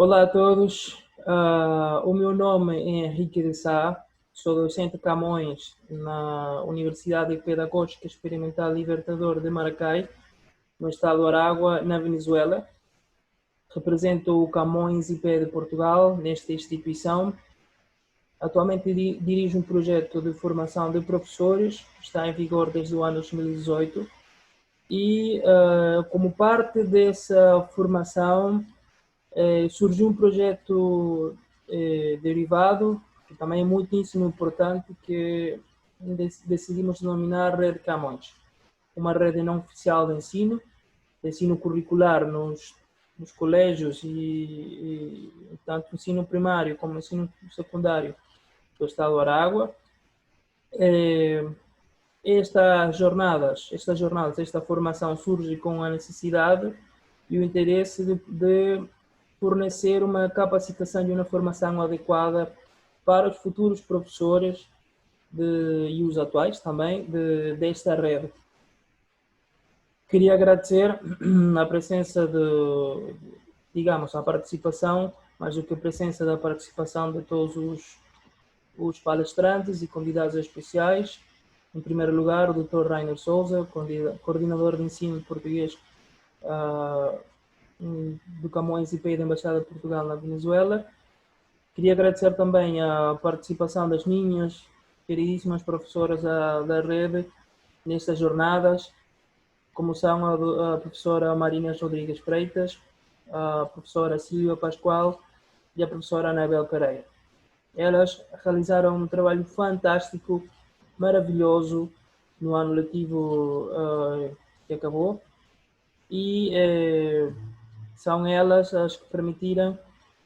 Olá a todos, o meu nome é Henrique de Sá, sou docente de Camões na Universidade Pedagógica Experimental Libertador de Maracay, no estado do Aragua, na Venezuela. Represento o Camões IP de Portugal nesta instituição. Atualmente dirijo um projeto de formação de professores, que está em vigor desde o ano 2018, e como parte dessa formação surgiu um projeto derivado, que também é muitíssimo importante, que decidimos denominar Rede Camões. Uma rede não oficial de ensino curricular nos colégios e tanto ensino primário como ensino secundário do estado do Aragua. Esta formação surge com a necessidade e o interesse de fornecer uma capacitação e uma formação adequada para os futuros professores e os atuais também desta rede. Queria agradecer a presença a participação, mais do que a presença da participação de todos os palestrantes e convidados especiais. Em primeiro lugar, o Dr. Rainer Souza, coordenador de ensino de português do Camões IP da Embaixada de Portugal na Venezuela. Queria agradecer também a participação das minhas queridíssimas professoras da rede nestas jornadas, como são a professora Marina Rodrigues Freitas, a professora Silvia Pascoal e a professora Anabel Pereira. Elas realizaram um trabalho fantástico, maravilhoso, no ano letivo que acabou, e são elas as que permitiram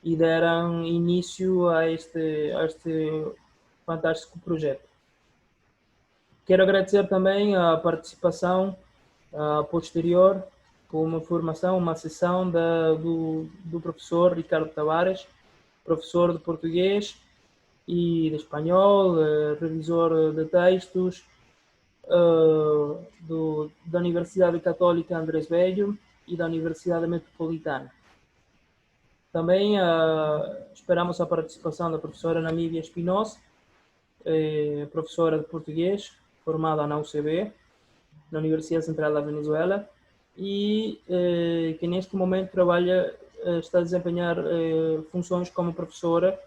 e deram início a este fantástico projeto. Quero agradecer também a participação posterior, com uma formação, uma sessão do professor Ricardo Tavares, professor de português e de espanhol, revisor de textos da Universidade Católica Andrés Bello e da Universidade Metropolitana. Também esperamos a participação da professora Namíbia Espinosa, professora de português, formada na UCB, na Universidade Central da Venezuela, e que neste momento está a desempenhar funções como professora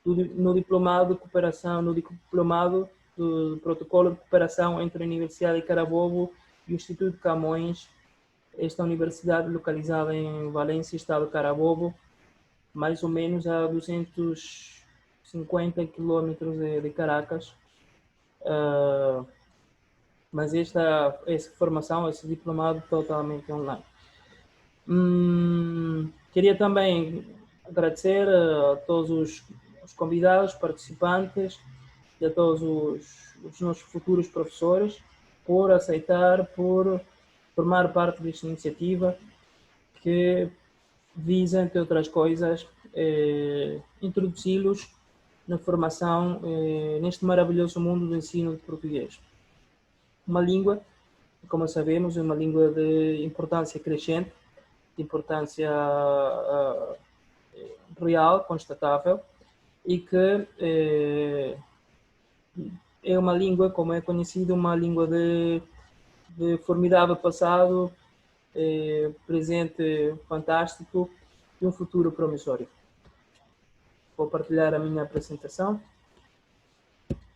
no diplomado de cooperação, no diplomado do protocolo de cooperação entre a Universidade de Carabobo e o Instituto de Camões, esta universidade localizada em Valência, estado de Carabobo, mais ou menos a 250 quilômetros de Caracas. Mas essa formação, esse diplomado totalmente online. Queria também agradecer a todos os convidados, participantes e a todos os nossos futuros professores por aceitar, por formar parte desta iniciativa que visa, entre outras coisas, introduzi-los na formação neste maravilhoso mundo do ensino de português. Uma língua, como sabemos, é uma língua de importância crescente, de importância real, constatável, e que é uma língua, como é conhecido, uma língua de formidável passado, presente fantástico e um futuro promissório. Vou partilhar a minha apresentação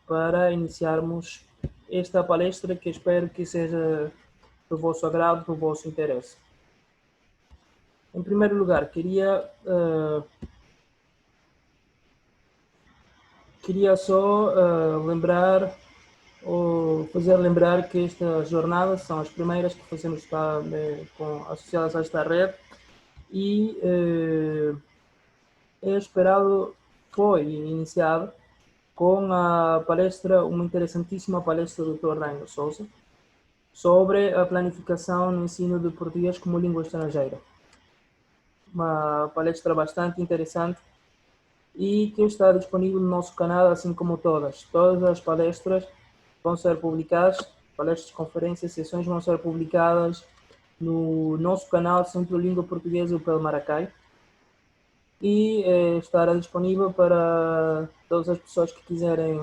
para iniciarmos esta palestra, que espero que seja do vosso agrado, do vosso interesse. Em primeiro lugar, queria só lembrar, ou fazer lembrar, que estas jornadas são as primeiras que fazemos associadas a esta rede, e foi iniciado com a palestra, uma interessantíssima palestra do Dr. Rainer Souza, sobre a planificação no ensino de português como língua estrangeira. Uma palestra bastante interessante e que está disponível no nosso canal, assim como todas as palestras vão ser publicadas, palestras, conferências, sessões vão ser publicadas no nosso canal Centro Língua Portuguesa UPEL Maracay. e estará disponível para todas as pessoas que quiserem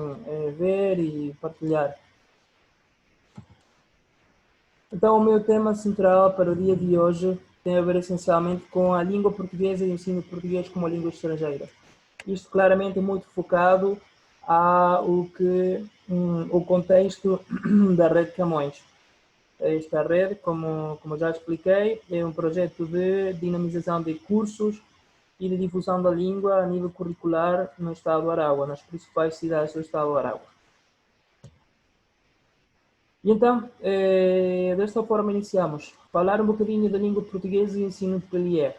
ver e partilhar. Então, o meu tema central para o dia de hoje tem a ver essencialmente com a língua portuguesa e o ensino de português como língua estrangeira. Isto claramente é muito focado ao o contexto da Rede Camões. Esta rede, como já expliquei, é um projeto de dinamização de cursos e de difusão da língua a nível curricular no estado do Aragua, nas principais cidades do estado do Aragua. E então, desta forma iniciamos. Falar um bocadinho da língua portuguesa e o ensino que ele é.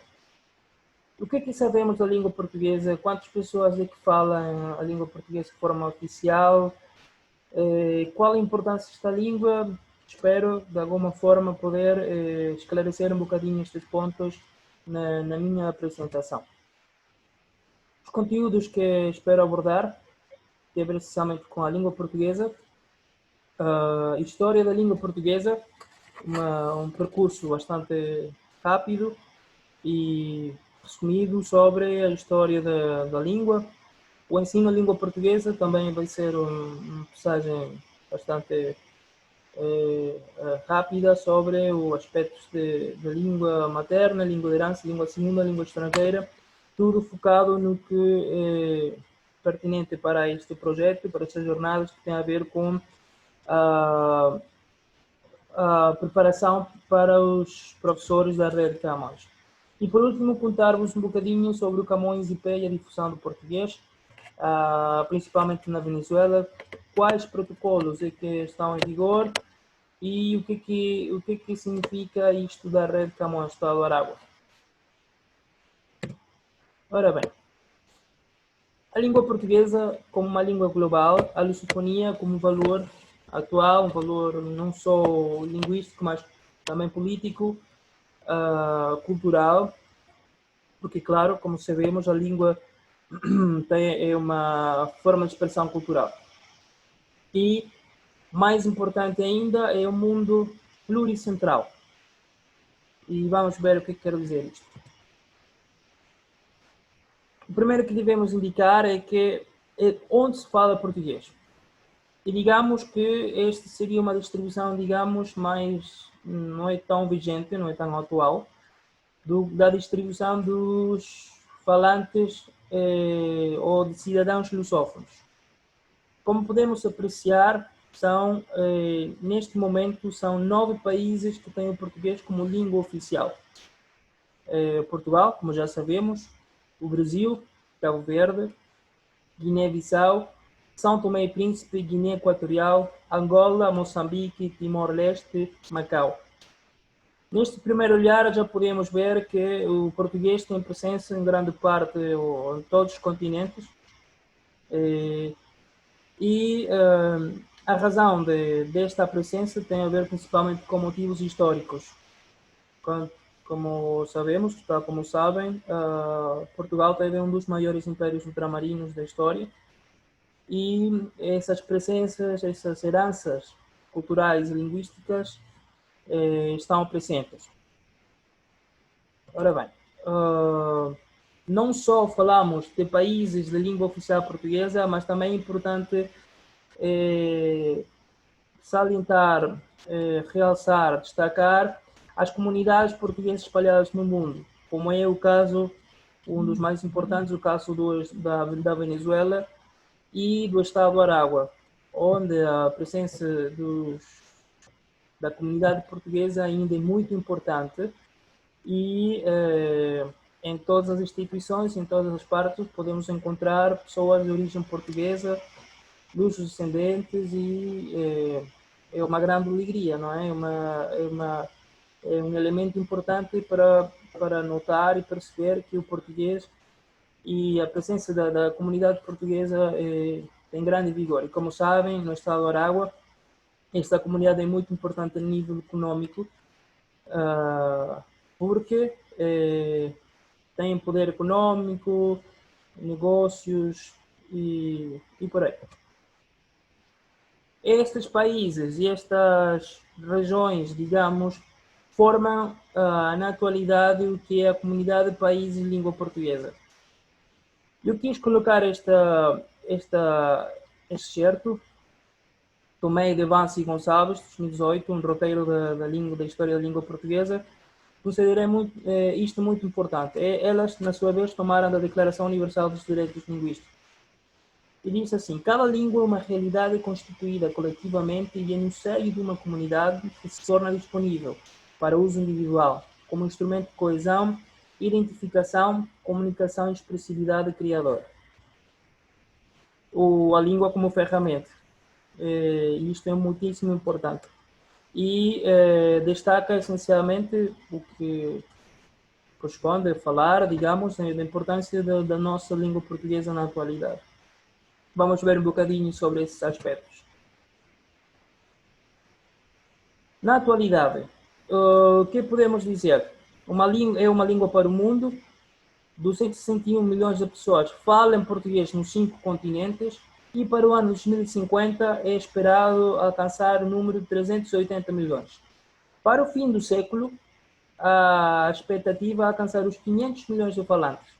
O que é que sabemos da língua portuguesa? Quantas pessoas é que falam a língua portuguesa de forma oficial? Qual a importância desta língua? Espero, de alguma forma, poder esclarecer um bocadinho estes pontos na minha apresentação. Os conteúdos que espero abordar têm a ver essencialmente com a língua portuguesa, história da língua portuguesa, um percurso bastante rápido e resumido sobre a história da língua. O ensino da língua portuguesa também vai ser uma passagem bastante rápida sobre os aspectos da língua materna, língua de herança, língua segunda, língua estrangeira, tudo focado no que é pertinente para este projeto, para estas jornadas que têm a ver com a preparação para os professores da Rede Camões. E por último, contar-vos um bocadinho sobre o Camões IP e a difusão do português, principalmente na Venezuela, quais protocolos é que estão em vigor e o que significa isto da Rede Camões Estado do Aragua. Ora bem, a língua portuguesa como uma língua global, a lusofonia como um valor atual, um valor não só linguístico, mas também político, cultural, porque, claro, como sabemos, a língua é uma forma de expressão cultural. E, mais importante ainda, é o mundo pluricentral. E vamos ver o que quero dizer isto. O primeiro que devemos indicar é que onde se fala português. E digamos que esta seria uma distribuição, digamos, mais, não é tão vigente, não é tão atual, da distribuição dos falantes ou de cidadãos lusófonos. Como podemos apreciar, neste momento, são 9 países que têm o português como língua oficial. Portugal, como já sabemos, o Brasil, Cabo Verde, Guiné-Bissau, São Tomé e Príncipe, Guiné Equatorial, Angola, Moçambique, Timor-Leste, Macau. Neste primeiro olhar já podemos ver que o português tem presença em grande parte, ou em todos os continentes, e a razão desta presença tem a ver principalmente com motivos históricos. Como sabemos, como sabem, Portugal teve um dos maiores impérios ultramarinos da história, e essas presenças, essas heranças culturais e linguísticas estão presentes. Ora bem, não só falamos de países de língua oficial portuguesa, mas também é importante salientar, realçar, destacar as comunidades portuguesas espalhadas no mundo, como é o caso, um dos mais importantes, o caso da Venezuela e do estado do Aragua, onde a presença da comunidade portuguesa ainda é muito importante e em todas as instituições, em todas as partes, podemos encontrar pessoas de origem portuguesa, dos descendentes, e é uma grande alegria, não é? É um elemento importante para notar e perceber que o português e a presença da comunidade portuguesa tem grande vigor. E como sabem, no estado do Aragua, esta comunidade é muito importante a nível econômico, porque tem poder econômico, negócios e por aí. Estes países e estas regiões, digamos, formam na atualidade o que é a Comunidade de Países de Língua Portuguesa. Eu quis colocar este excerto, tomei de Vance Gonçalves, de 2018, um roteiro da história da língua portuguesa. Considerei isto muito importante. Elas, na sua vez, tomaram da Declaração Universal dos Direitos Linguísticos. E diz assim: cada língua é uma realidade constituída coletivamente e é no seio de uma comunidade que se torna disponível para uso individual, como instrumento de coesão, identificação, comunicação e expressividade criadora. A língua como ferramenta. Isto é muitíssimo importante. E destaca essencialmente o que corresponde a falar, digamos, da importância da nossa língua portuguesa na atualidade. Vamos ver um bocadinho sobre esses aspectos. Na atualidade, o que podemos dizer? É uma língua para o mundo. 261 milhões de pessoas falam português nos 5 continentes e para o ano de 2050 é esperado alcançar o número de 380 milhões. Para o fim do século, a expectativa é alcançar os 500 milhões de falantes.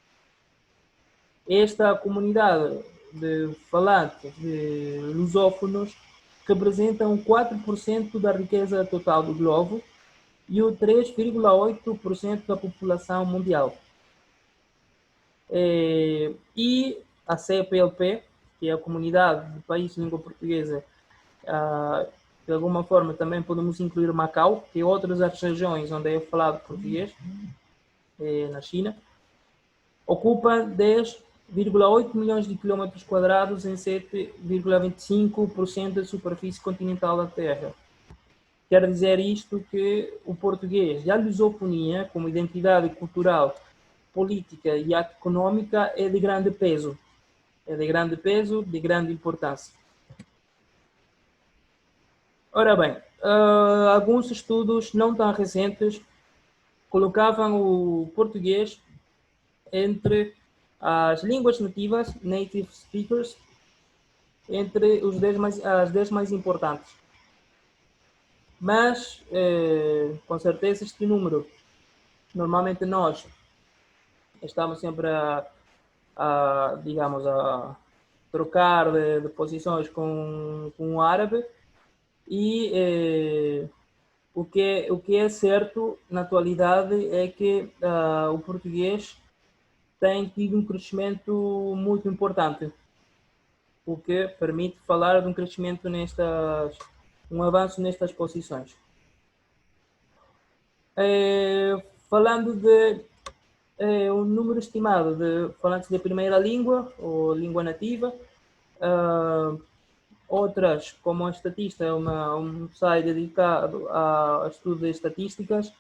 Esta comunidade de falantes, de lusófonos, representam 4% da riqueza total do globo e o 3,8% da população mundial. E a CPLP, que é a Comunidade de Países de Língua Portuguesa, de alguma forma também podemos incluir Macau, que é outra das regiões onde é falado português, na China, ocupa 10,8 milhões de quilômetros quadrados em 7,25% da superfície continental da Terra. Quer dizer isto que o português e a lusofonia, como identidade cultural, política e econômica, é de grande peso. De grande importância. Ora bem, alguns estudos não tão recentes colocavam o português entre as línguas nativas, native speakers, entre as 10 mais importantes. Mas, com certeza, este número, normalmente nós estamos sempre digamos, a trocar de posições com o árabe, e o que é certo na atualidade é que o português tem tido um crescimento muito importante, o que permite falar de um crescimento um avanço nestas posições. Falando de um número estimado de falantes de primeira língua ou língua nativa, outras, como a Estatista, é um site dedicado a estudo de estatísticas,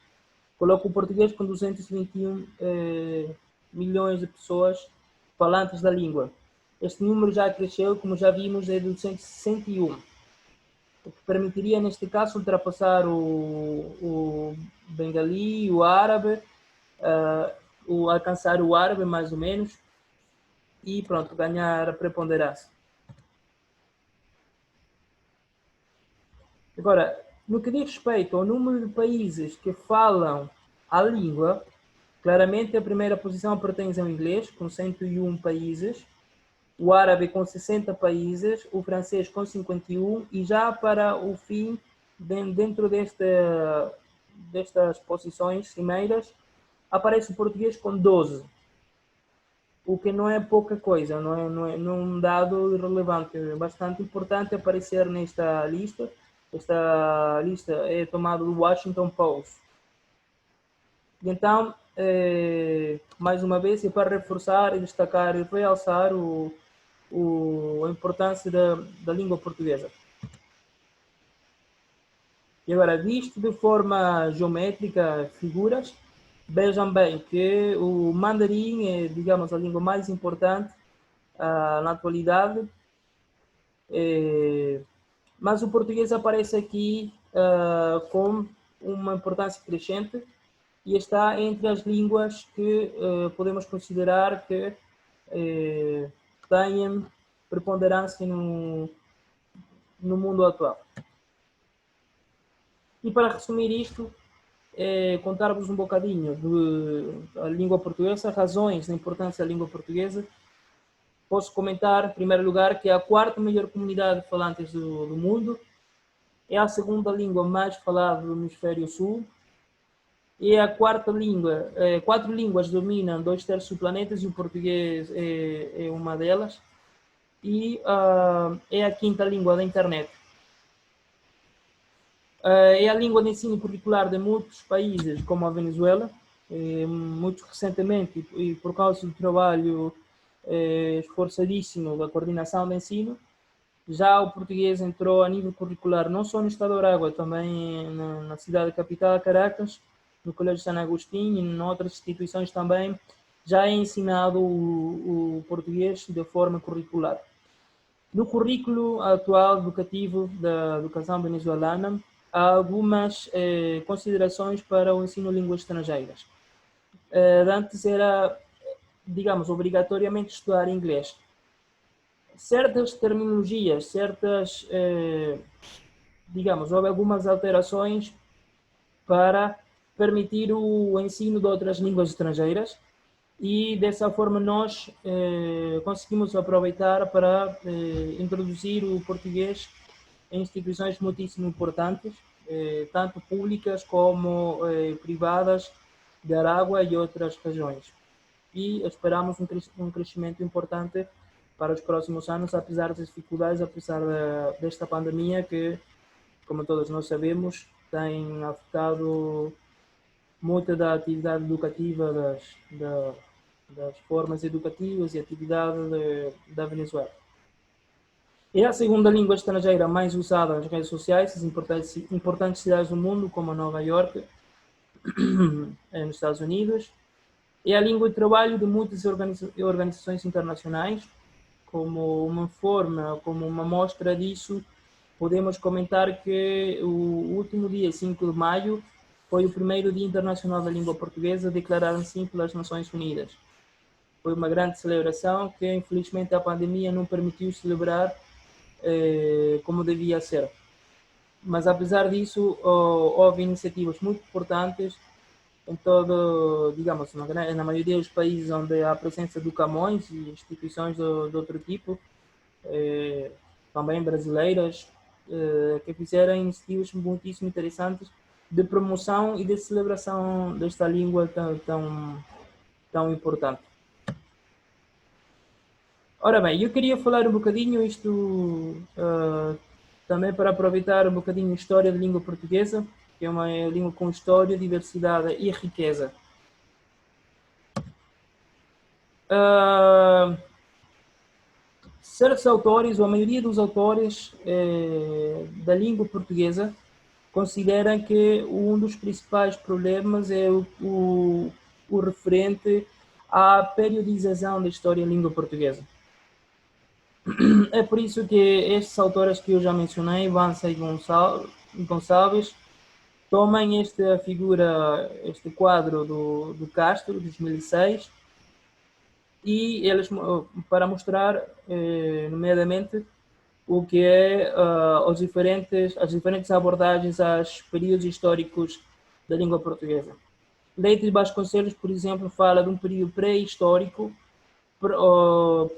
coloca o português com 221 milhões de pessoas falantes da língua. Este número já cresceu, como já vimos, é de 261, o que permitiria, neste caso, ultrapassar o bengali, o árabe, alcançar o árabe, mais ou menos, e pronto, ganhar a preponderância. Agora, no que diz respeito ao número de países que falam a língua, claramente a primeira posição pertence ao inglês, com 101 países, o árabe com 60 países, o francês com 51, e já para o fim, dentro destas posições cimeiras, aparece o português com 12, o que não é pouca coisa, não é um dado relevante, é bastante importante aparecer nesta lista. Esta lista é tomada do Washington Post. E então, mais uma vez, é para reforçar e destacar e realçar a importância da língua portuguesa. E agora, visto de forma geométrica, figuras, vejam bem que o mandarim é, digamos, a língua mais importante na atualidade, mas o português aparece aqui com uma importância crescente e está entre as línguas que podemos considerar que têm preponderância no mundo atual. E para resumir isto, contar-vos um bocadinho da língua portuguesa, razões da importância da língua portuguesa, posso comentar, em primeiro lugar, que é a quarta maior comunidade de falantes do mundo, é a segunda língua mais falada do hemisfério sul, e a quarta língua, 4 línguas dominam 2/3 do planeta e o português é uma delas, e é a quinta língua da internet. É a língua de ensino curricular de muitos países, como a Venezuela. Muito recentemente, e por causa do trabalho esforçadíssimo da coordenação de ensino, já o português entrou a nível curricular, não só no estado de Aragua, também na cidade capital, Caracas, no Colégio San Agustín e em outras instituições também, já é ensinado o português de forma curricular. No currículo atual educativo da educação venezuelana, há algumas considerações para o ensino de línguas estrangeiras. Antes era, digamos, obrigatoriamente estudar inglês. Certas terminologias, digamos, houve algumas alterações para permitir o ensino de outras línguas estrangeiras e dessa forma nós conseguimos aproveitar para introduzir o português em instituições muitíssimo importantes, tanto públicas como privadas de Aragua e outras regiões. E esperamos um crescimento importante para os próximos anos, apesar das dificuldades, apesar desta pandemia que, como todos nós sabemos, tem afetado muita da atividade educativa, das formas educativas e atividade da Venezuela. É a segunda língua estrangeira mais usada nas redes sociais, as importantes cidades do mundo, como Nova York, nos Estados Unidos. É a língua de trabalho de muitas organizações internacionais. Como uma forma, como uma mostra disso, podemos comentar que o último dia 5 de maio foi o primeiro Dia Internacional da Língua Portuguesa, declarado assim pelas Nações Unidas. Foi uma grande celebração que, infelizmente, a pandemia não permitiu celebrar como devia ser. Mas, apesar disso, houve iniciativas muito importantes em todo, digamos, na maioria dos países onde há a presença do Camões e instituições de outro tipo, também brasileiras, que fizeram iniciativas muitíssimo interessantes de promoção e de celebração desta língua tão importante. Ora bem, eu queria falar um bocadinho isto também para aproveitar um bocadinho a história da língua portuguesa, que é uma língua com história, diversidade e riqueza. Certos autores, ou a maioria dos autores da língua portuguesa, consideram que um dos principais problemas é o referente à periodização da história da língua portuguesa. É por isso que estes autores que eu já mencionei, Vança e Gonçalves, tomam esta figura, este quadro do Castro, de 2006, e eles, para mostrar, nomeadamente, o que é as diferentes abordagens aos períodos históricos da língua portuguesa. Leite de Vasconcelos, por exemplo, fala de um período pré-histórico,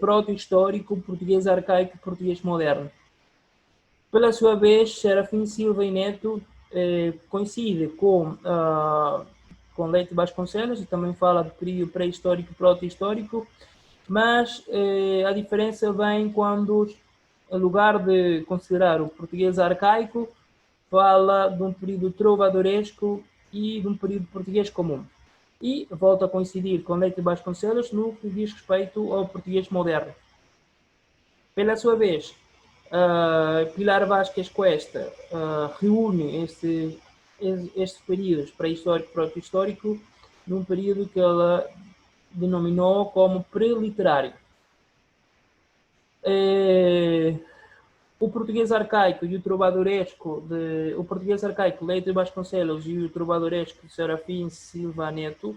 proto-histórico, português arcaico e português moderno. Pela sua vez, Serafim Silva e Neto coincide com Leite de Vasconcelos, e também fala do período pré-histórico e proto-histórico, mas a diferença vem quando, em lugar de considerar o português arcaico, fala de um período trovadoresco e de um período português comum. E volta a coincidir com Leite de Vasconcelos no que diz respeito ao português moderno. Pela sua vez, Pilar Vázquez Cuesta reúne estes períodos pré-histórico e proto-histórico num período que ela denominou como pré-literário. O português arcaico e o trovadoresco, o português arcaico Leite de Vasconcelos e o trovadoresco Serafim Silva Neto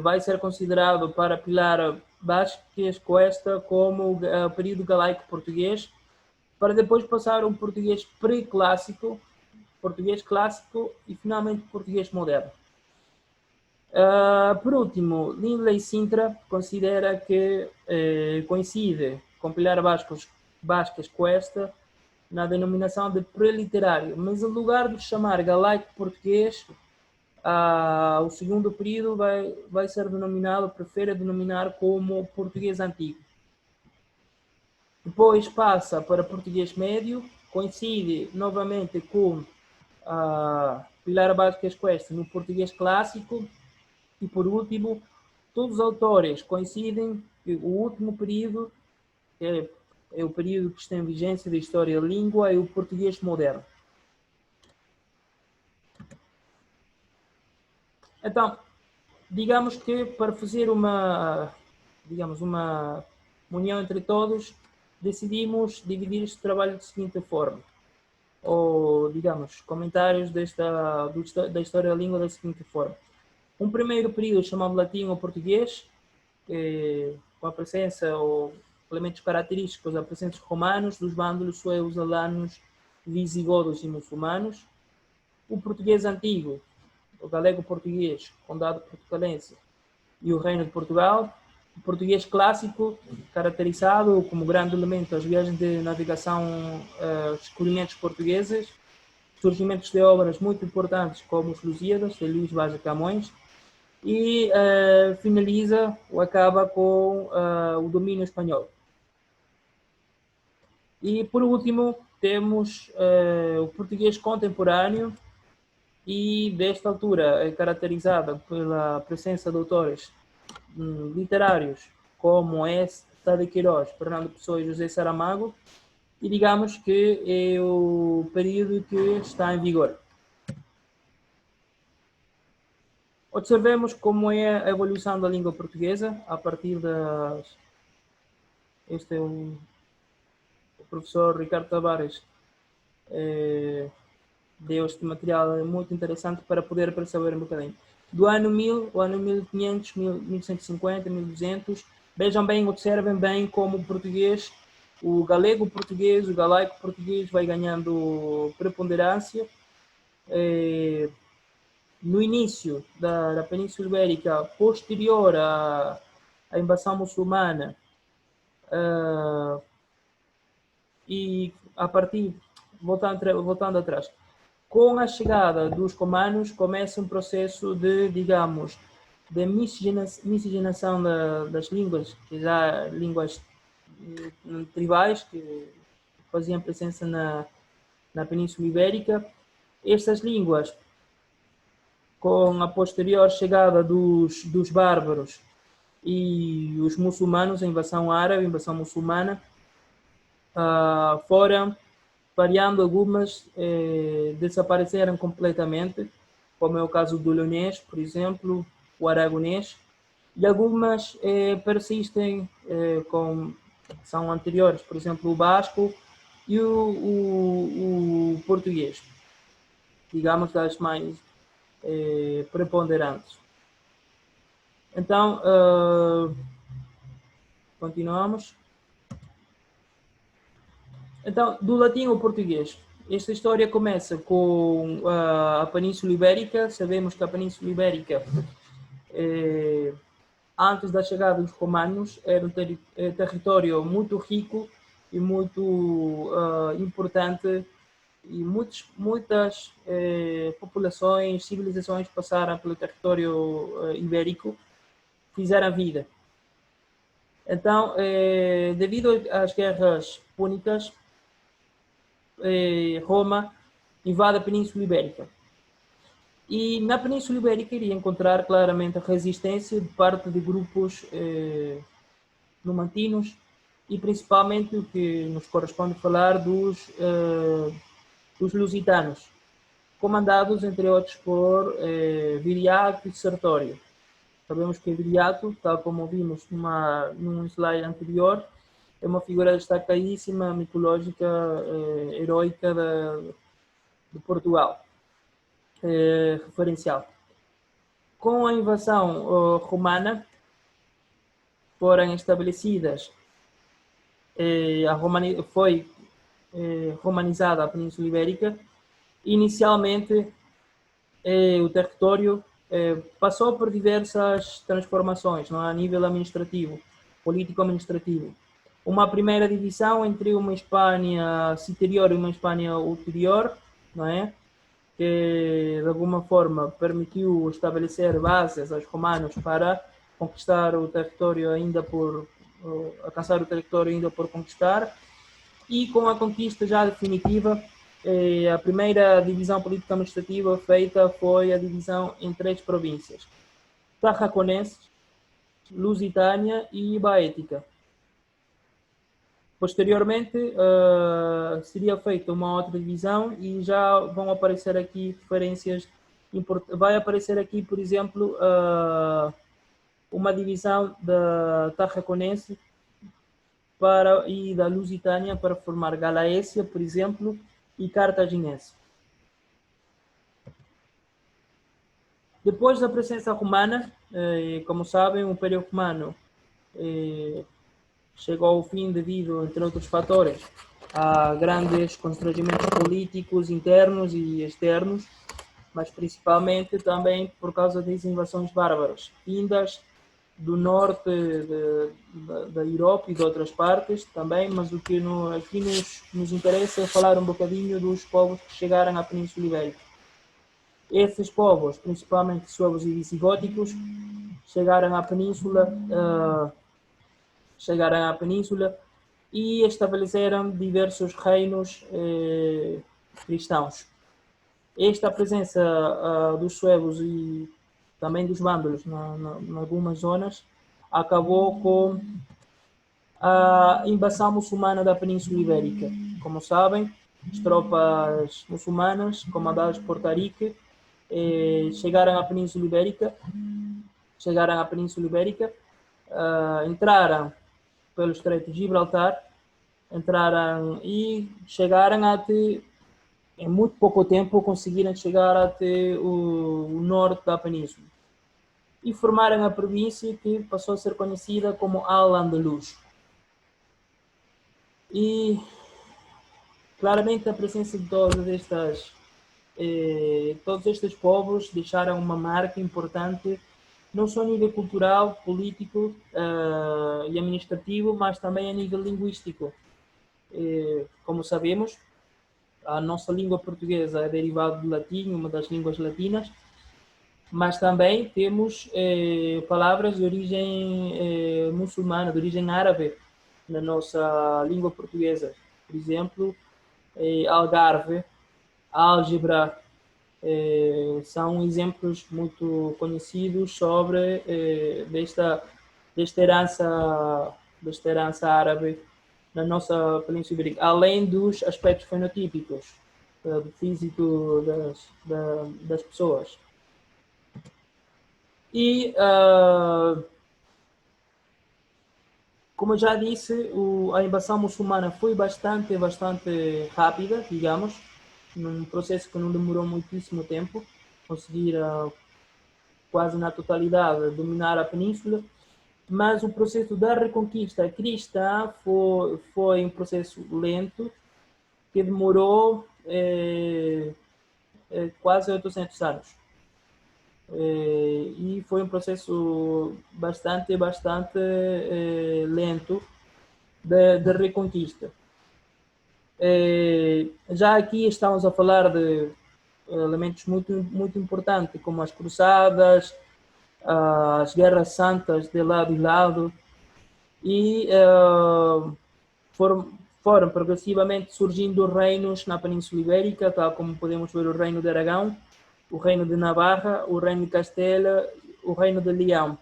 vai ser considerado para Pilar Vázquez Cuesta como o período galaico português, para depois passar um português pré-clássico, português clássico e finalmente português moderno. Por último, Lindley Sintra considera que coincide com Pilar Vázquez Cuesta na denominação de preliterário, mas em lugar de chamar galaico português, o segundo período vai ser denominado, prefere denominar como português antigo. Depois passa para português médio, coincide novamente com Pilar Vázquez Cuesta no português clássico. E por último, todos os autores coincidem que o último período é o período que está em vigência da história da língua, é o português moderno. Então, digamos que para fazer uma união entre todos, decidimos dividir este trabalho da seguinte forma, ou, digamos, comentários da história da língua da seguinte forma. Um primeiro período chamado latim ou português, com a presença ou elementos característicos da presença romanos, dos vândalos, suevos, alanos, visigodos e muçulmanos. O português antigo, o galego-português, condado portucalense e o reino de Portugal. O português clássico, caracterizado como grande elemento das viagens de navegação, descobrimentos portugueses, surgimentos de obras muito importantes como os Lusíadas, de Luís Vaz de Camões, e finaliza ou acaba com o domínio espanhol. E por último temos o português contemporâneo, e desta altura é caracterizada pela presença de autores literários como Tade Queiroz, Fernando Pessoa e José Saramago, e digamos que é o período que está em vigor. Observemos como é a evolução da língua portuguesa a partir das... Este é o professor Ricardo Tavares deu este material muito interessante para poder perceber um bocadinho. Do ano 1000, o ano 1500, 1150, 1200, vejam bem, observem bem como o português, o galego português, o galaico português vai ganhando preponderância. No início da Península Ibérica, posterior à invasão muçulmana, e a partir, voltando atrás, com a chegada dos romanos, começa um processo de, digamos, de miscigenação das línguas, que já línguas tribais, que faziam presença na Península Ibérica. Estas línguas, com a posterior chegada dos bárbaros e os muçulmanos, a invasão árabe, a invasão muçulmana, foram variando, algumas desapareceram completamente, como é o caso do leonês, por exemplo, o aragonês, e algumas persistem, são anteriores, por exemplo, o basco e o português, digamos, das mais preponderantes. Então, continuamos. Então, do latim ao português, esta história começa com a Península Ibérica. Sabemos que a Península Ibérica, antes da chegada dos romanos, era um território muito rico e muito importante, e muitas populações, civilizações passaram pelo território ibérico, fizeram vida. Então, devido às guerras púnicas, Roma invade a Península Ibérica. E na Península Ibérica iria encontrar claramente a resistência de parte de grupos numantinos, e principalmente o que nos corresponde falar dos lusitanos, comandados, entre outros, por Viriato e Sertório. Sabemos que Viriato, tal como vimos num slide anterior, é uma figura destacadíssima, mitológica, heroica de Portugal, referencial. Com a invasão romana, foram estabelecidas, foi romanizada a Península Ibérica. Inicialmente, o território passou por diversas transformações, não é? A nível administrativo, político-administrativo. Uma primeira divisão entre uma Espanha superior e uma Espanha ulterior, não é? Que de alguma forma permitiu estabelecer bases aos romanos para conquistar o território ainda por alcançar o território ainda por conquistar, e com a conquista já definitiva, a primeira divisão política administrativa feita foi a divisão em 3 províncias: Tarraconense, Lusitânia e Baética. Posteriormente, seria feita uma outra divisão e já vão aparecer aqui referências. Vai aparecer aqui, por exemplo, uma divisão da Tarraconense e da Lusitânia para formar Galaécia, por exemplo, e Cartaginense. Depois da presença romana, como sabem, o Império Romano chegou ao fim devido, entre outros fatores, a grandes constrangimentos políticos internos e externos, mas principalmente também por causa das invasões bárbaras, vindas do norte da Europa e de outras partes também, mas o que aqui nos interessa é falar um bocadinho dos povos que chegaram à Península Ibérica. Esses povos, principalmente suevos e visigóticos, chegaram à Península e estabeleceram diversos reinos cristãos. Esta presença dos suevos e também dos vândalos em algumas zonas acabou com a invasão muçulmana da Península Ibérica. Como sabem, as tropas muçulmanas, comandadas por Tariq, chegaram à Península Ibérica, entraram pelo Estreito de Gibraltar, e chegaram até, em muito pouco tempo, conseguiram chegar até o norte da península e formaram a província que passou a ser conhecida como Al-Andalus. E claramente a presença de todos estes povos deixaram uma marca importante, não só a nível cultural, político e administrativo, mas também a nível linguístico. Como sabemos, a nossa língua portuguesa é derivada do latim, uma das línguas latinas, mas também temos palavras de origem muçulmana, de origem árabe, na nossa língua portuguesa. Por exemplo, algarve, álgebra, são exemplos muito conhecidos sobre desta herança árabe na nossa Península Ibérica, além dos aspectos fenotípicos do físico das pessoas. E, como eu já disse, a invasão muçulmana foi bastante rápida, digamos, num processo que não demorou muitíssimo tempo, conseguir quase na totalidade dominar a península, mas o processo da reconquista cristã foi um processo lento, que demorou quase 800 anos. E foi um processo bastante lento de reconquista. Já aqui estamos a falar de elementos muito importantes, como as cruzadas, as guerras santas de lado e lado, e foram progressivamente surgindo reinos na Península Ibérica, tal como podemos ver o Reino de Aragão, o Reino de Navarra, o Reino de Castela, o Reino de Leão.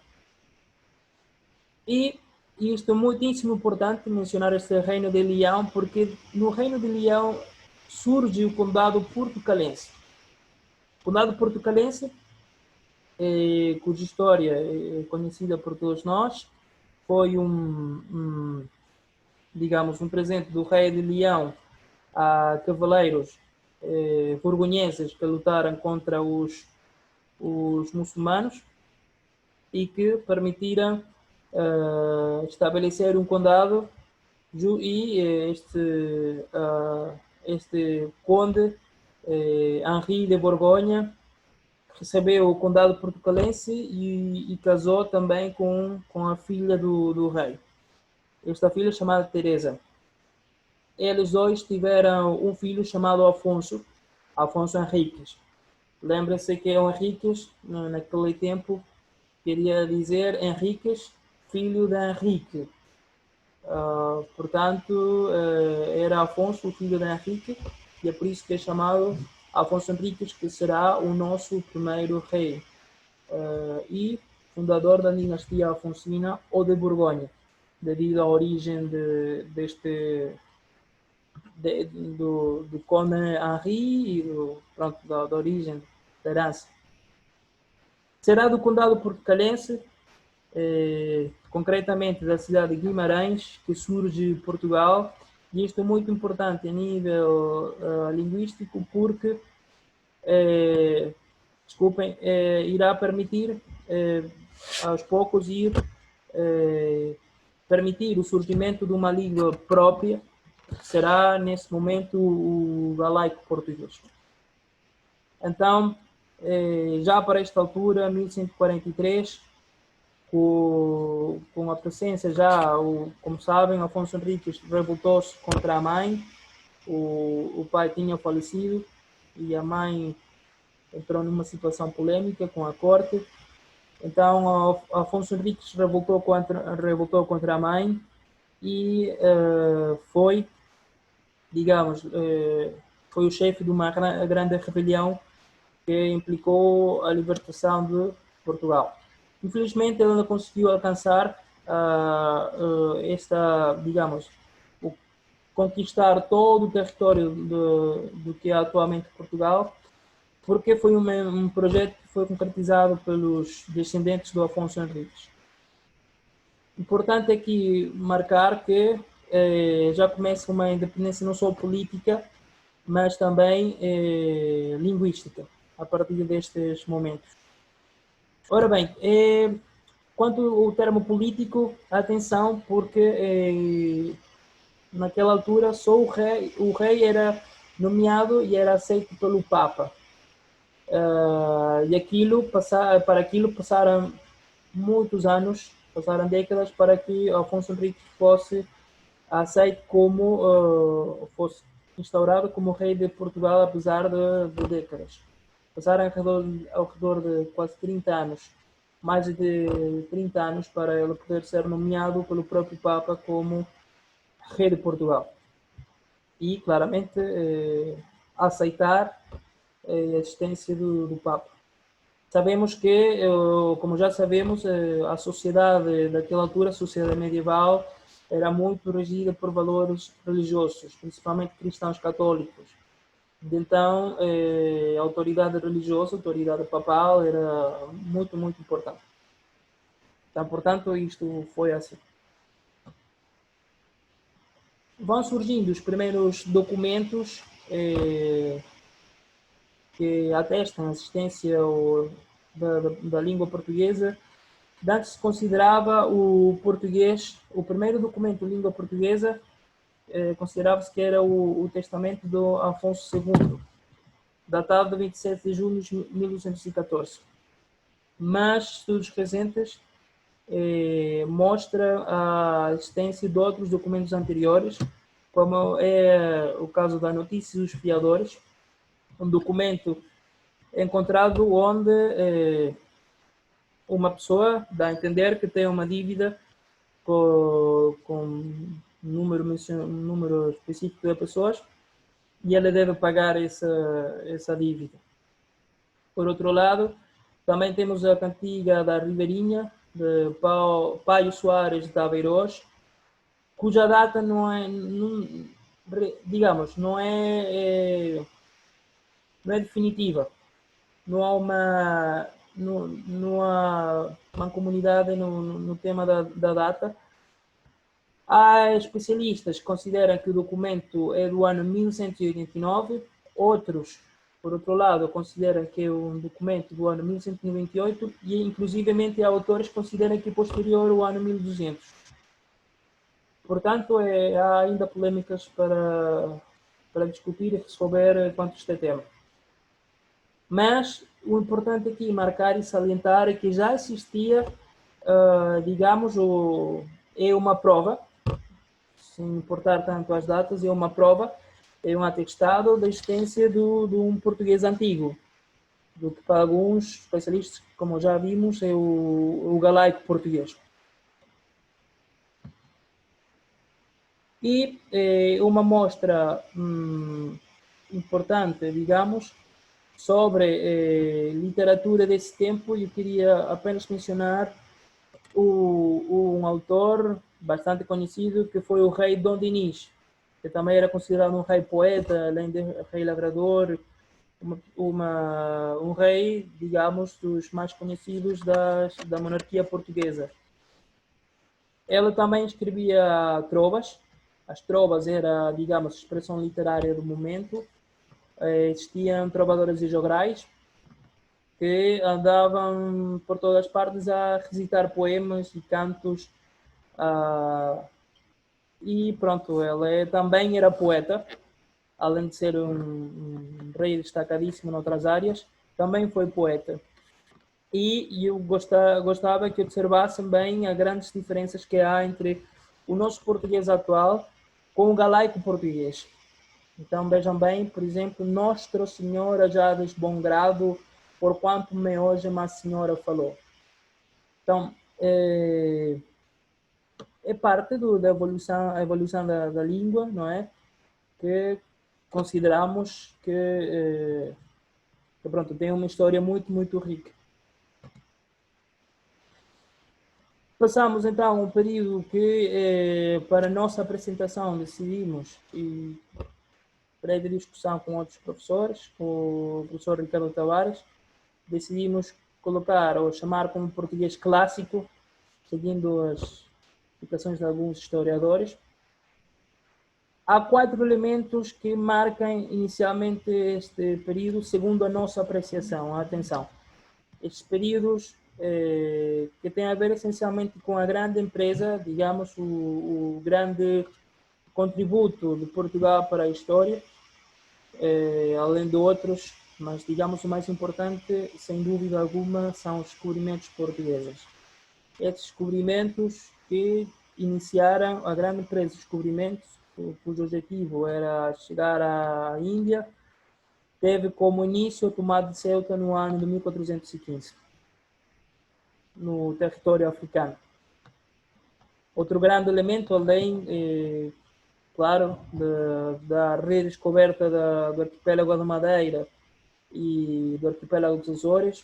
E isto é muitíssimo importante mencionar este Reino de Leão, porque no Reino de Leão surge o Condado Portucalense. O Condado Portucalense, cuja história é conhecida por todos nós, foi digamos, um presente do rei de Leão a cavaleiros borgonheses que lutaram contra os muçulmanos e que permitiram estabelecer um condado, e este conde, Henri de Borgonha, recebeu o condado portucalense e casou também com a filha do rei. Esta filha chamada Teresa. Eles dois tiveram um filho chamado Afonso Henriques. Lembra-se que o Henriques, naquele tempo, queria dizer Henriques, filho de Henrique. Portanto, era Afonso, o filho de Henrique, e é por isso que é chamado Afonso Henriques, que será o nosso primeiro rei e fundador da dinastia Afonsina ou de Borgonha, devido à origem do Conde Henri e da origem da herança. Será do condado portucalense, concretamente da cidade de Guimarães, que surge Portugal, e isto é muito importante a nível linguístico porque irá permitir aos poucos permitir o surgimento de uma língua própria, que será nesse momento o galaico português. Então, já para esta altura, 1143, com a presença como sabem, Afonso Henriques revoltou-se contra a mãe, o pai tinha falecido e a mãe entrou numa situação polêmica com a corte. Então, Afonso Henriques revoltou contra a mãe e foi o chefe de uma grande rebelião que implicou a libertação de Portugal. Infelizmente, ele não conseguiu alcançar conquistar todo o território do que é atualmente Portugal, porque foi um projeto que foi concretizado pelos descendentes do Afonso Henriques. Importante aqui marcar que já começa uma independência não só política, mas também linguística, a partir destes momentos. Ora bem, quanto ao termo político, atenção, porque naquela altura só o rei era nomeado e era aceito pelo Papa. E para aquilo passaram muitos anos, passaram décadas para que Afonso Henriques fosse aceito fosse instaurado como rei de Portugal, apesar de décadas. Passaram ao redor de quase 30 anos, mais de 30 anos, para ele poder ser nomeado pelo próprio Papa como rei de Portugal. E, claramente, aceitar a existência do Papa. Sabemos que, como já sabemos, a sociedade daquela altura, a sociedade medieval, era muito regida por valores religiosos, principalmente cristãos católicos. Então, a autoridade religiosa, a autoridade papal, era muito, muito importante. Então, portanto, isto foi assim. Vão surgindo os primeiros documentos que atestam a existência da língua portuguesa. Antes se considerava o português, o primeiro documento de língua portuguesa, considerava-se que era o Testamento do Afonso II, datado de 27 de junho de 1814. Mas estudos recentes mostram a existência de outros documentos anteriores, como é o caso da Notícia dos Fiadores, um documento encontrado onde uma pessoa dá a entender que tem uma dívida com um número específico de pessoas e ela deve pagar essa dívida. Por outro lado, também temos a cantiga da Ribeirinha, de Paio Soares de Aveiros, cuja data não é definitiva. Não há uma comunidade no tema da data. Há especialistas que consideram que o documento é do ano 1189, outros, por outro lado, consideram que é um documento do ano 1198 e, inclusivamente, há autores que consideram que é posterior ao ano 1200. Portanto, há ainda polémicas para discutir e resolver quanto a este tema. Mas o importante aqui marcar e salientar é que já existia, digamos, é uma prova, sem importar tanto as datas, é uma prova, é um atestado da existência de um português antigo, do que para alguns especialistas, como já vimos, é o galaico português. E uma mostra importante, digamos, sobre literatura desse tempo, eu queria apenas mencionar um autor bastante conhecido, que foi o rei Dom Dinis, que também era considerado um rei poeta, além de rei lavrador, um rei, digamos, dos mais conhecidos da monarquia portuguesa. Ele também escrevia trovas. As trovas era, digamos, a expressão literária do momento. Existiam trovadores e jograis que andavam por todas as partes a recitar poemas e cantos. E pronto, ele também era poeta, além de ser um rei destacadíssimo noutras áreas, também foi poeta. E eu gostava que observassem bem as grandes diferenças que há entre o nosso português atual com o galaico português. Então vejam bem, por exemplo, Nostro Senhor ajades bom grado, por quanto me hoje uma senhora falou. Então, é parte da evolução da língua, não é? Que consideramos que pronto, tem uma história muito, muito rica. Passamos então a um período que, para a nossa apresentação, decidimos, e prévia discussão com outros professores, com o professor Ricardo Tavares, decidimos colocar ou chamar como português clássico, seguindo as explicações de alguns historiadores. Há 4 elementos que marcam inicialmente este período, segundo a nossa apreciação. Atenção, estes períodos que têm a ver essencialmente com a grande empresa, digamos, o grande contributo de Portugal para a história, além de outros, mas digamos o mais importante, sem dúvida alguma, são os descobrimentos portugueses. Esses descobrimentos que iniciaram a grande empresa de descobrimentos, cujo objetivo era chegar à Índia, teve como início o tomado de Ceuta no ano de 1415, no território africano. Outro grande elemento, além, claro, da redescoberta do arquipélago de Madeira e do arquipélago dos Açores,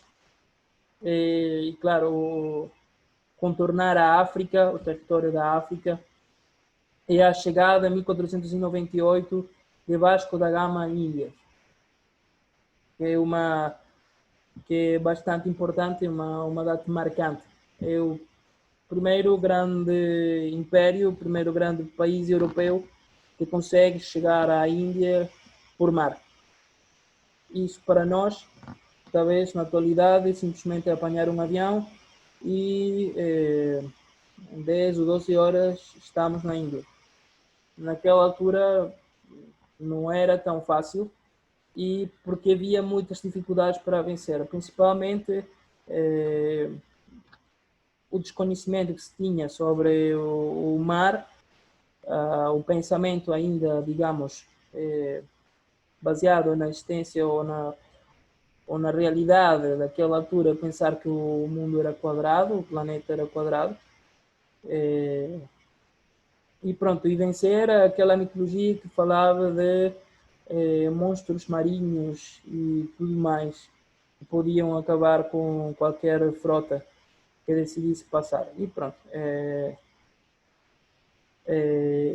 e claro, contornar a África, o território da África, e a chegada em 1498 de Vasco da Gama à Índia, que é bastante importante, uma data marcante. É o primeiro grande império, o primeiro grande país europeu que consegue chegar à Índia por mar. Isso para nós, talvez na atualidade, simplesmente apanhar um avião e em 10 ou 12 horas estamos na Índia. Naquela altura não era tão fácil, e porque havia muitas dificuldades para vencer, principalmente o desconhecimento que se tinha sobre o mar, o pensamento ainda, digamos, baseado na existência ou na realidade daquela altura, pensar que o mundo era quadrado, o planeta era quadrado, e pronto, e vencer aquela mitologia que falava de monstros marinhos e tudo mais, que podiam acabar com qualquer frota que decidisse passar. E pronto,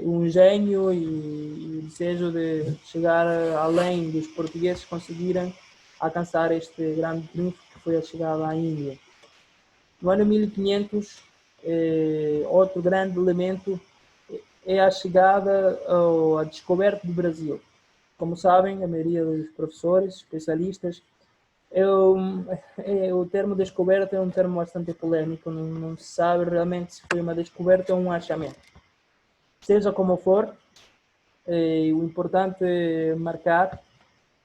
um gênio e o desejo de chegar além dos portugueses conseguirem alcançar este grande triunfo que foi a chegada à Índia. No ano 1500, outro grande elemento é a chegada ou a descoberta do Brasil. Como sabem, a maioria dos professores, especialistas, o termo descoberta é um termo bastante polêmico, não se sabe realmente se foi uma descoberta ou um achamento. Seja como for, o importante é marcar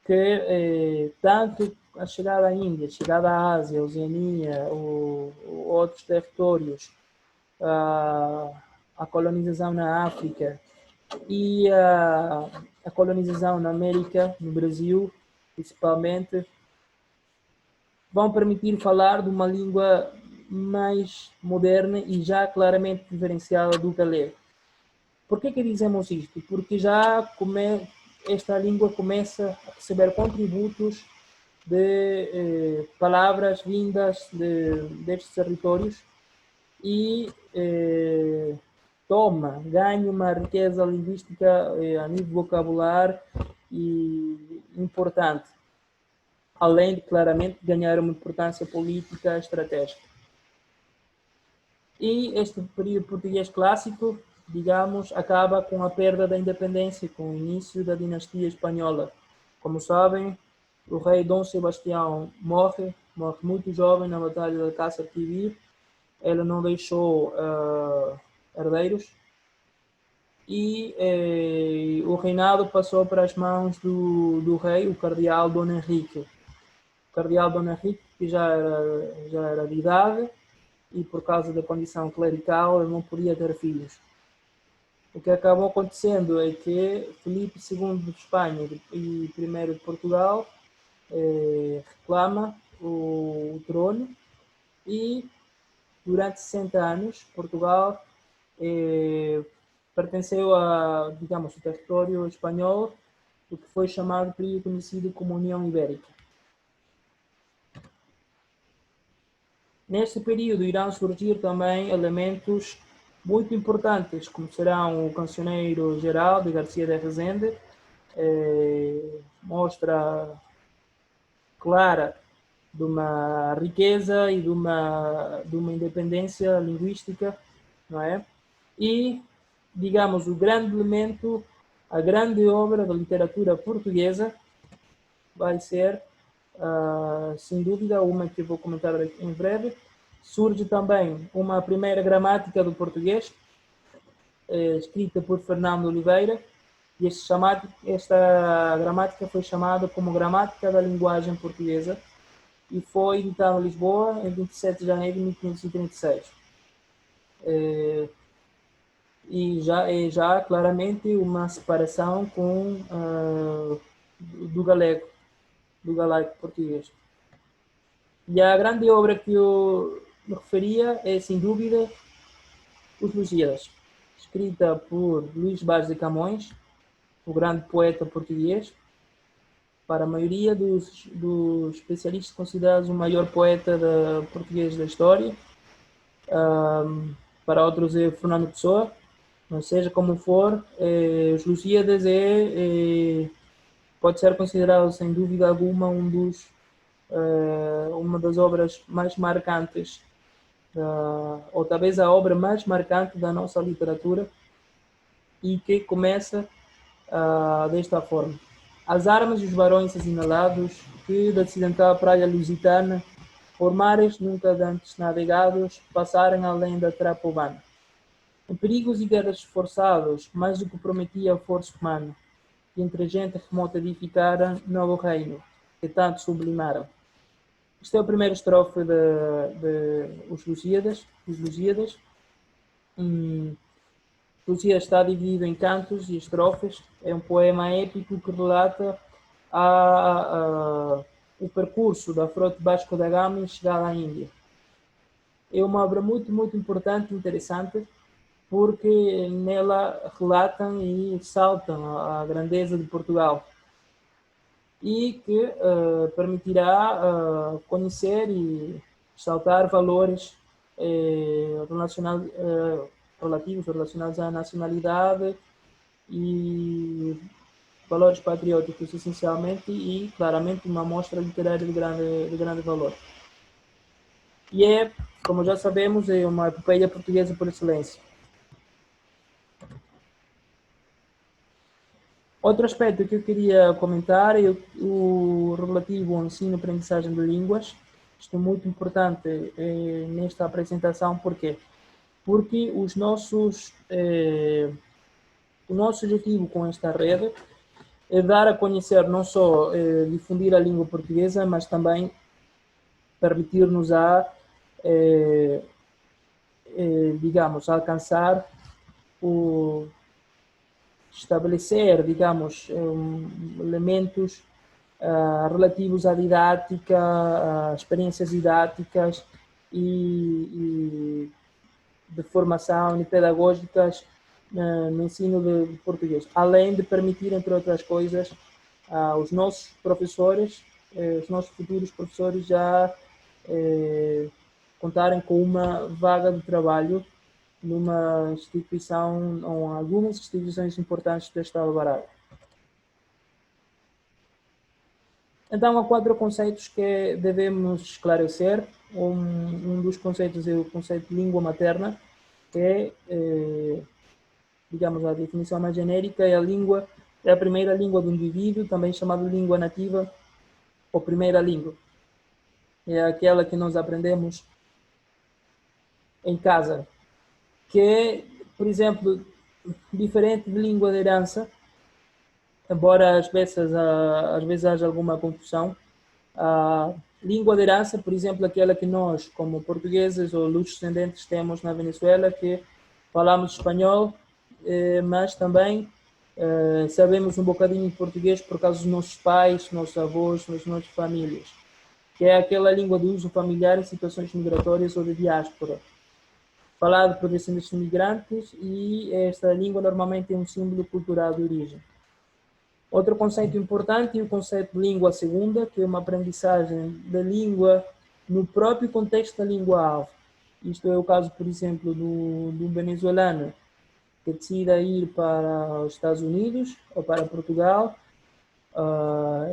que tanto a chegada à Índia, a chegada à Ásia, a Oceania, outros territórios, a colonização na África e a colonização na América, no Brasil, principalmente, vão permitir falar de uma língua mais moderna e já claramente diferenciada do galego. Por que dizemos isto? Porque esta língua começa a receber contributos de palavras vindas destes territórios e ganha uma riqueza linguística a nível vocabular e importante, além de claramente ganhar uma importância política estratégica. E este período português clássico, digamos, acaba com a perda da independência, com o início da dinastia espanhola. Como sabem, o rei Dom Sebastião morre muito jovem na Batalha de Alcácer Quibir. Ele não deixou herdeiros e o reinado passou para as mãos do rei, o cardeal Dom Henrique. O cardeal Dom Henrique, que já era de idade, e por causa da condição clerical ele não podia ter filhos. O que acabou acontecendo é que Filipe II de Espanha e I de Portugal reclama o trono e durante 60 anos Portugal pertenceu a, digamos, o território espanhol, o que foi chamado período conhecido como União Ibérica. Neste período irão surgir também elementos muito importantes, como serão o Cancioneiro Geral de Garcia de Rezende, mostra clara de uma riqueza e de uma independência linguística, não é? E, digamos, o grande elemento, a grande obra da literatura portuguesa vai ser, sem dúvida, uma que eu vou comentar em breve. Surge também uma primeira gramática do português, escrita por Fernando Oliveira, e esta gramática foi chamada como Gramática da Linguagem Portuguesa e foi editada em Lisboa em 27 de janeiro de 1536. E já claramente uma separação do galego português. E a grande obra que eu me referia é, sem dúvida, Os Lusíadas, escrita por Luís Vaz de Camões, o grande poeta português, para a maioria dos especialistas considerados o maior poeta português da história. Para outros é Fernando Pessoa, mas seja como for, Os Lusíadas pode ser considerado sem dúvida alguma uma das obras mais marcantes, ou talvez a obra mais marcante da nossa literatura, e que começa desta forma. As armas e os varões assinalados que da ocidental praia lusitana, por mares nunca antes navegados, passarem além da Trapobana. Em perigos e guerras esforçados, mais do que prometia a força humana, e entre gente remota edificara novo reino, que tanto sublimaram. Este é o primeiro estrofe de Os Lusíadas. Lusíadas está dividido em cantos e estrofes. É um poema épico que relata o percurso da frota Vasco da Gama em chegada à Índia. É uma obra muito, muito importante e interessante, porque nela relatam e saltam a grandeza de Portugal e que permitirá conhecer e saltar valores relacionados à nacionalidade e valores patrióticos, essencialmente, e claramente uma mostra literária de grande valor. E como já sabemos, é uma epopeia portuguesa por excelência. Outro aspecto que eu queria comentar é o relativo ao ensino e aprendizagem de línguas. Isto é muito importante nesta apresentação. Por quê? Porque o nosso objetivo com esta rede dar a conhecer, não só difundir a língua portuguesa, mas também permitir-nos digamos, alcançar estabelecer, digamos, elementos relativos à didática, a experiências didáticas e de formação e pedagógicas no ensino de português, além de permitir, entre outras coisas, aos nossos professores, os nossos futuros professores já contarem com uma vaga de trabalho numa instituição ou algumas instituições importantes do Estado do Pará. Então, há 4 conceitos que devemos esclarecer. Um dos conceitos é o conceito de língua materna, que é, digamos, a definição mais genérica, é a primeira língua do indivíduo, também chamada língua nativa ou primeira língua. É aquela que nós aprendemos em casa, que é, por exemplo, diferente de língua de herança, embora às vezes haja alguma confusão. A língua de herança, por exemplo, aquela que nós, como portugueses ou descendentes, temos na Venezuela, que falamos espanhol, mas também sabemos um bocadinho de português por causa dos nossos pais, nossos avós, das nossas famílias, que é aquela língua de uso familiar em situações migratórias ou de diáspora, falado por descendentes de imigrantes, e esta língua normalmente é um símbolo cultural de origem. Outro conceito importante é o conceito de língua segunda, que é uma aprendizagem da língua no próprio contexto da língua-alvo. Isto é o caso, por exemplo, do venezuelano que decida ir para os Estados Unidos ou para Portugal,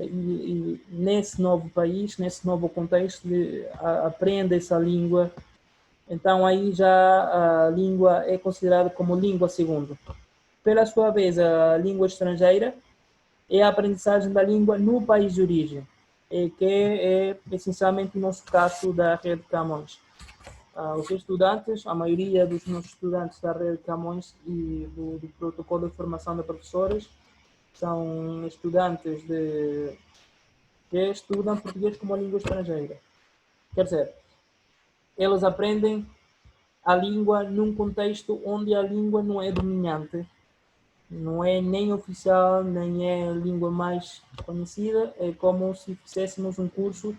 e nesse novo país, nesse novo contexto, aprende essa língua. Então aí já a língua é considerada como língua segunda. Pela sua vez, a língua estrangeira é a aprendizagem da língua no país de origem, que é essencialmente o nosso caso da Rede Camões. Os estudantes, a maioria dos nossos estudantes da Rede Camões e do Protocolo de Formação de Professores, são estudantes que estudam português como língua estrangeira. Quer dizer, eles aprendem a língua num contexto onde a língua não é dominante, não é nem oficial, nem é a língua mais conhecida. É como se fizéssemos um curso de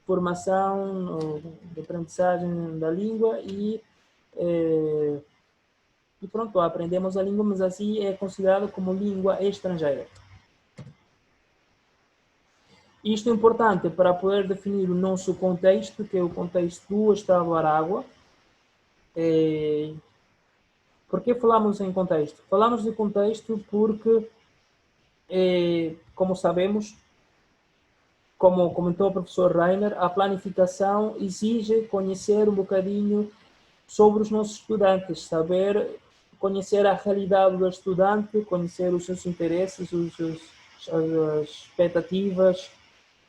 formação, de aprendizagem da língua e pronto, aprendemos a língua, mas assim é considerado como língua estrangeira. Isto é importante para poder definir o nosso contexto, que é o contexto do Estado do Aragua. Por que falamos em contexto? Falamos de contexto porque, como sabemos, como comentou o professor Rainer, a planificação exige conhecer um bocadinho sobre os nossos estudantes, conhecer a realidade do estudante, conhecer os seus interesses, as expectativas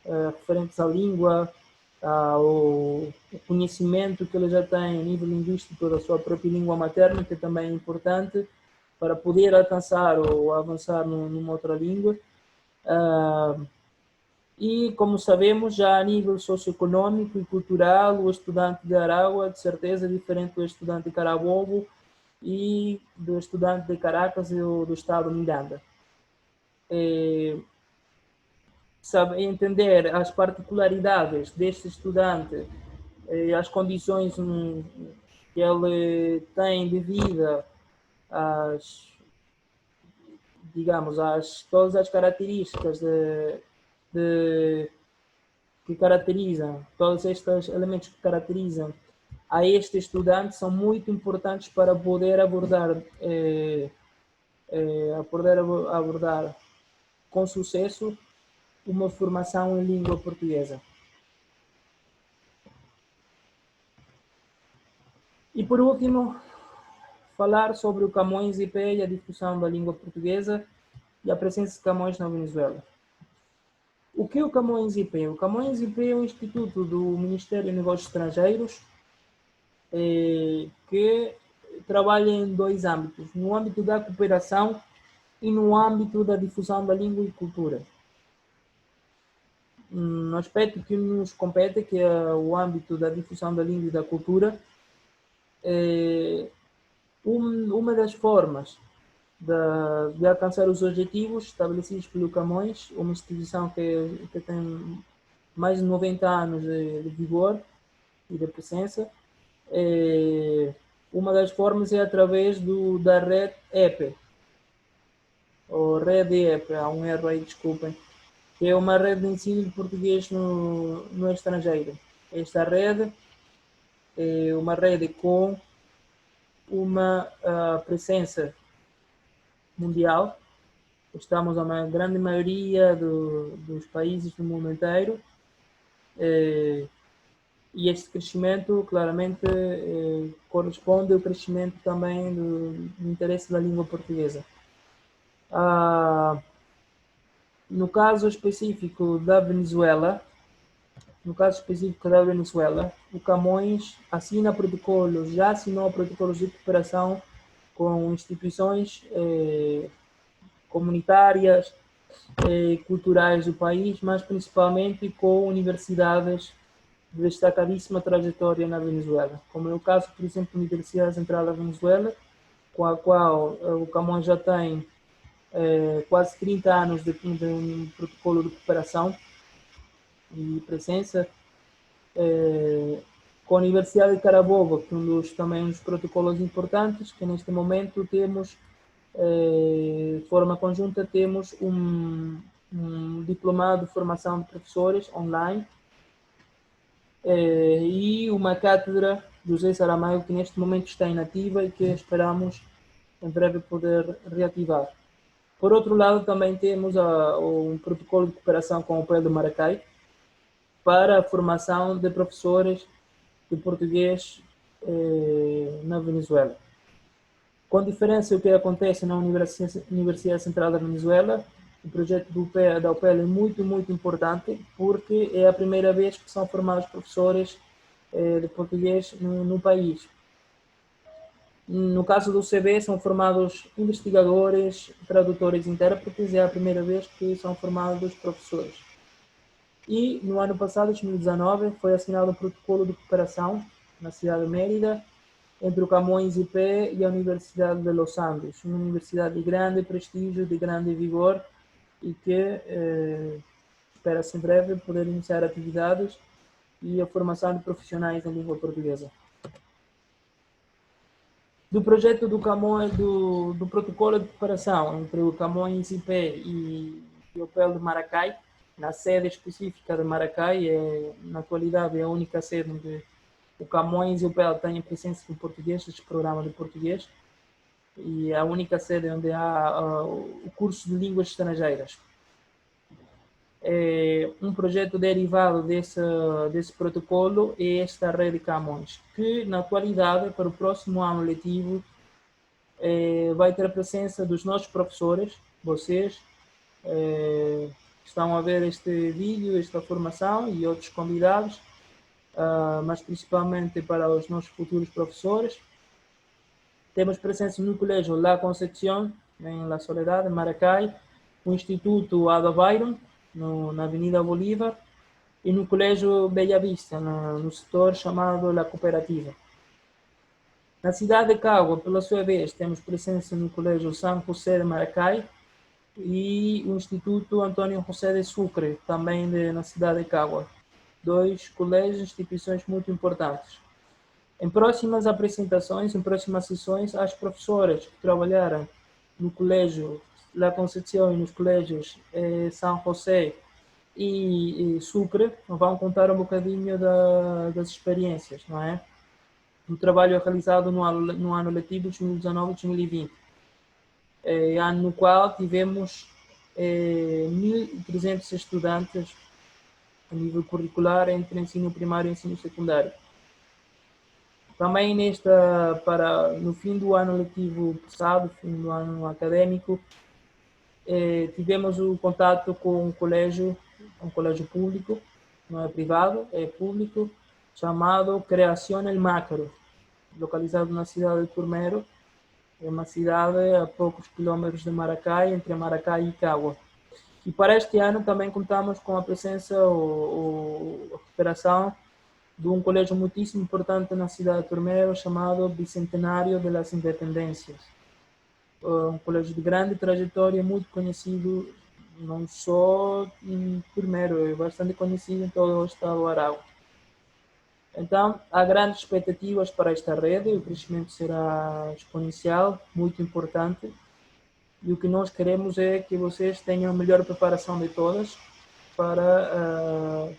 referentes à língua, ao conhecimento que ele já tem a nível linguístico da sua própria língua materna, que também é importante para poder alcançar ou avançar numa outra língua. E, como sabemos, já a nível socioeconômico e cultural, o estudante de Aragua, de certeza, é diferente do estudante de Carabobo e do estudante de Caracas ou do estado de Miranda. Entender as particularidades deste estudante, as condições que ele tem de vida, todas as características que caracterizam, todos estes elementos que caracterizam a este estudante são muito importantes para poder abordar com sucesso uma formação em língua portuguesa. E por último, falar sobre o Camões IP e a difusão da língua portuguesa e a presença de Camões na Venezuela. O que é o Camões IP? O Camões IP é um instituto do Ministério de Negócios Estrangeiros que trabalha em 2 âmbitos. No âmbito da cooperação, e no âmbito da difusão da língua e cultura. No aspecto que nos compete, que é o âmbito da difusão da língua e da cultura, uma das formas de alcançar os objetivos estabelecidos pelo Camões, uma instituição que tem mais de 90 anos de vigor e de presença. Uma das formas é através da rede EPE, ou rede EPE, há um erro aí, desculpem, que é uma rede de ensino de português no estrangeiro. Esta rede é uma rede com uma presença mundial. Estamos na grande maioria dos países do mundo inteiro. E este crescimento claramente corresponde ao crescimento também do interesse da língua portuguesa. No caso específico da Venezuela, o Camões já assinou protocolos de cooperação com instituições comunitárias, culturais do país, mas principalmente com universidades de destacadíssima trajetória na Venezuela, como é o caso, por exemplo, da Universidade Central da Venezuela, com a qual o Camões já tem quase 30 anos de um protocolo de cooperação e presença, com a Universidade de Carabobo, que é também um dos protocolos importantes, que neste momento temos, de forma conjunta, temos um diplomado de formação de professores online, e uma cátedra do José Saramago que neste momento está inativa e que esperamos em breve poder reativar. Por outro lado, também temos um protocolo de cooperação com o PEL de Maracay para a formação de professores de português na Venezuela. Com diferença, o que acontece na Universidade Central da Venezuela, o projeto da UPEL é muito, muito importante, porque é a primeira vez que são formados professores de português no país. No caso do CB, são formados investigadores, tradutores e intérpretes, é a primeira vez que são formados professores. E no ano passado, 2019, foi assinado um protocolo de cooperação na cidade de Mérida, entre o Camões IP e a Universidade de Los Andes, uma universidade de grande prestígio, de grande vigor, e que espera-se em breve poder iniciar atividades e a formação de profissionais em língua portuguesa. Do projeto do Camões, do protocolo de cooperação entre o Camões IP e o PEL de Maracay, na sede específica de Maracay, na atualidade é a única sede onde o Camões e o PEL têm presença de português, este programa de português, e a única sede onde há o curso de línguas estrangeiras. Um projeto derivado desse protocolo é esta rede Camões, que na atualidade, para o próximo ano letivo, vai ter a presença dos nossos professores, vocês estão a ver este vídeo, esta formação e outros convidados, mas principalmente para os nossos futuros professores. Temos presença no Colégio La Concepción, em La Soledad, em Maracay, no Instituto Ada Byron, na Avenida Bolívar, e no Colégio Bella Vista, no setor chamado La Cooperativa. Na cidade de Cagua, pela sua vez, temos presença no Colégio San José de Maracay e o Instituto Antônio José de Sucre, também na cidade de Cagua. Dois colégios e instituições muito importantes. Em próximas apresentações, em próximas sessões, as professoras que trabalharam no Colégio La Concepción e nos colégios São José e Sucre vão contar um bocadinho das experiências, não é? Do trabalho realizado no ano letivo 2019-2020, ano no qual tivemos 1.300 estudantes a nível curricular entre ensino primário e ensino secundário. Também no fim do ano letivo passado, fim do ano acadêmico, tivemos o contato com um colégio público, não é privado, é público, chamado Creación El Macro, localizado na cidade de Turmero, É uma cidade a poucos quilómetros de Maracai, entre Maracai e Cagua. E para este ano também contamos com a presença ou a cooperação de um colégio muitíssimo importante na cidade de Turmero chamado Bicentenário de las Independências. Um colégio de grande trajetória, muito conhecido não só em Turmero, é bastante conhecido em todo o estado do Aragua. Então, há grandes expectativas para esta rede, o crescimento será exponencial, muito importante, e o que nós queremos é que vocês tenham a melhor preparação de todas para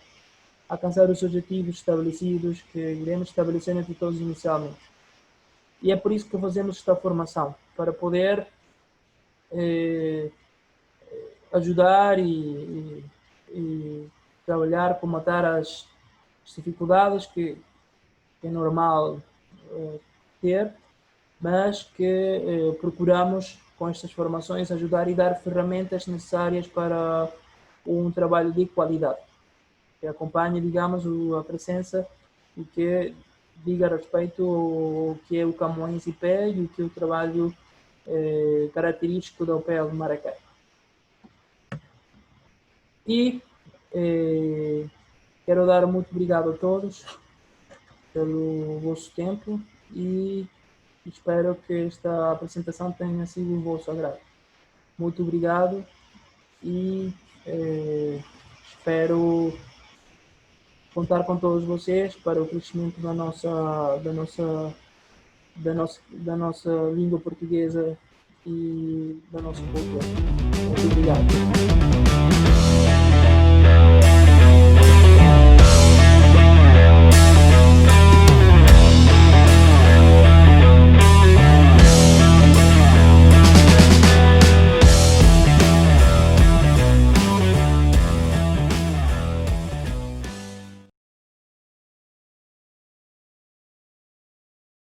alcançar os objetivos estabelecidos que iremos estabelecer entre todos inicialmente. E é por isso que fazemos esta formação, para poder ajudar e trabalhar, combater as dificuldades que é normal ter, mas que procuramos com estas formações ajudar e dar ferramentas necessárias para um trabalho de qualidade, que acompanhe, digamos, a presença e que diga respeito ao que é o Camões IP e o que é o trabalho característico da UPL de Maracai. E quero dar muito obrigado a todos pelo vosso tempo e espero que esta apresentação tenha sido do vosso agrado. Muito obrigado e espero contar com todos vocês para o crescimento da nossa língua portuguesa e da nossa cultura. Muito obrigado.